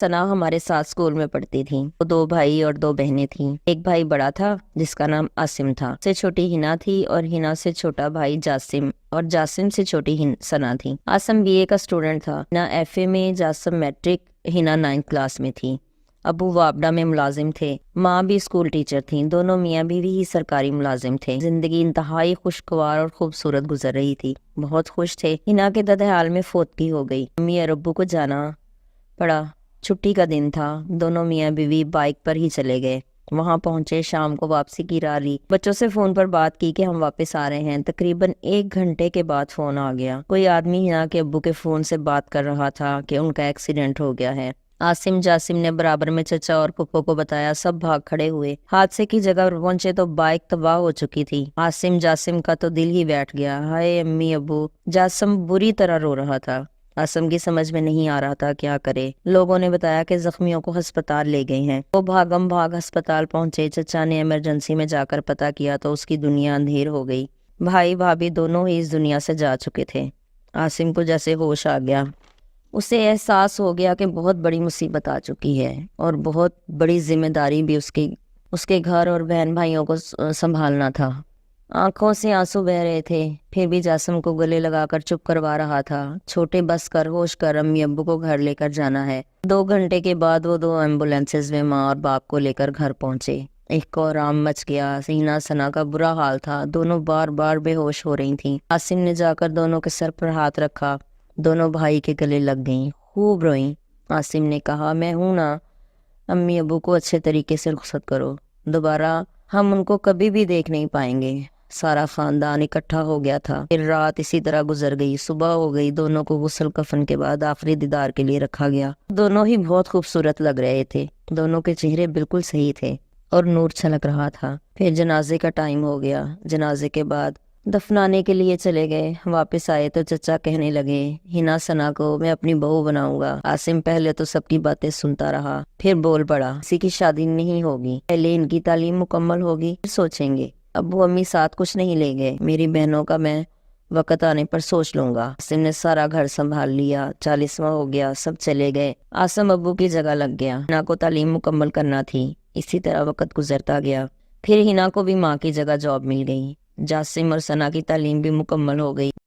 سنا ہمارے ساتھ اسکول میں پڑھتی تھی۔ وہ 2 بھائی اور 2 بہنیں تھیں۔ ایک بھائی بڑا تھا جس کا نام عاصم تھا، سے چھوٹی ہنا تھی اور ہنا سے چھوٹا بھائی جاسم، اور جاسم سے چھوٹی سنا تھی۔ عاصم BA کا اسٹوڈنٹ تھا، ہنا FA میں، جاسم میٹرک، ہنا 9th کلاس میں تھی۔ ابو وابڈا میں ملازم تھے، ماں بھی اسکول ٹیچر تھیں، دونوں میاں بیوی ہی سرکاری ملازم تھے۔ زندگی انتہائی خوشگوار اور خوبصورت گزر رہی تھی، بہت خوش تھے۔ ہنا کے ددحال میں فوتگی ہو گئی، امی اور ابو کو جانا پڑا۔ چھٹی کا دن تھا، دونوں میاں بیوی بائک پر ہی چلے گئے۔ وہاں پہنچے، شام کو واپسی کی راہ لی، بچوں سے فون پر بات کی کہ ہم واپس آ رہے ہیں۔ تقریباً 1 گھنٹے کے بعد فون آ گیا، کوئی آدمی ہنا کے ابو کے فون سے بات کر رہا تھا کہ ان کا ایکسیڈنٹ ہو گیا ہے۔ عاصم جاسم نے برابر میں چچا اور پھپھو کو بتایا، سب بھاگ کھڑے ہوئے۔ حادثے کی جگہ پر پہنچے تو بائک تباہ ہو چکی تھی۔ عاصم جاسم کا تو دل ہی بیٹھ گیا، ہائے امی ابو۔ جاسم بری طرح رو رہا تھا۔ عاصم کی سمجھ میں نہیں آ رہا تھا کیا کرے۔ لوگوں نے بتایا کہ زخمیوں کو ہسپتال لے گئے ہیں۔ وہ بھاگم بھاگ ہسپتال پہنچے۔ چچا نے ایمرجنسی میں جا کر پتہ کیا تو اس کی دنیا اندھیر ہو گئی۔ بھائی بھابھی دونوں ہی اس دنیا سے جا چکے تھے۔ عاصم کو جیسے ہوش آ گیا، اسے احساس ہو گیا کہ بہت بڑی مصیبت آ چکی ہے اور بہت بڑی ذمہ داری بھی اس کے گھر اور بہن بھائیوں کو سنبھالنا تھا۔ آنکھوں سے آنسو بہہ رہے تھے، پھر بھی جاسم کو گلے لگا کر چپ کروا رہا تھا۔ چھوٹے بس کر، ہوش کر، امی ابو کو گھر لے کر جانا ہے۔ 2 گھنٹے کے بعد وہ 2 ایمبولینسز میں ماں اور باپ کو لے کر گھر پہنچے۔ ایک کوہرام مچ گیا، ہنا ثنا کا برا حال تھا، دونوں بار بار بے ہوش ہو رہی تھیں۔ عاصم نے جا کر دونوں کے سر پر ہاتھ رکھا، دونوں بھائی کے گلے لگ گئیں، خوب روئیں۔ عاصم نے کہا، میں ہوں نا، امی ابو کو اچھے طریقے سے رخصت کرو، دوبارہ ہم ان کو کبھی بھی دیکھ نہیں پائیں گے۔ سارا خاندان اکٹھا ہو گیا تھا۔ پھر رات اسی طرح گزر گئی، صبح ہو گئی، دونوں کو غسل کفن کے بعد آخری دیدار کے لیے رکھا گیا۔ دونوں ہی بہت خوبصورت لگ رہے تھے، دونوں کے چہرے بالکل صحیح تھے اور نور چھلک رہا تھا۔ پھر جنازے کا ٹائم ہو گیا، جنازے کے بعد دفنانے کے لیے چلے گئے۔ واپس آئے تو چچا کہنے لگے، ہنا ثنا کو میں اپنی بہو بناؤں گا۔ عاصم پہلے تو سب کی باتیں سنتا رہا، پھر بول پڑا، کسی کی شادی نہیں ہوگی، پہلے ان کی تعلیم مکمل ہوگی پھر سوچیں گے۔ ابو امی ساتھ کچھ نہیں لے گئے، میری بہنوں کا میں وقت آنے پر سوچ لوں گا۔ عاصم نے سارا گھر سنبھال لیا، 40واں ہو گیا، سب چلے گئے۔ عاصم ابو کی جگہ لگ گیا، ہنا کو تعلیم مکمل کرنا تھی۔ اسی طرح وقت گزرتا گیا، پھر ہنا کو بھی ماں کی جگہ جاب مل گئی۔ جاسم اور ثنا کی تعلیم بھی مکمل ہو گئی۔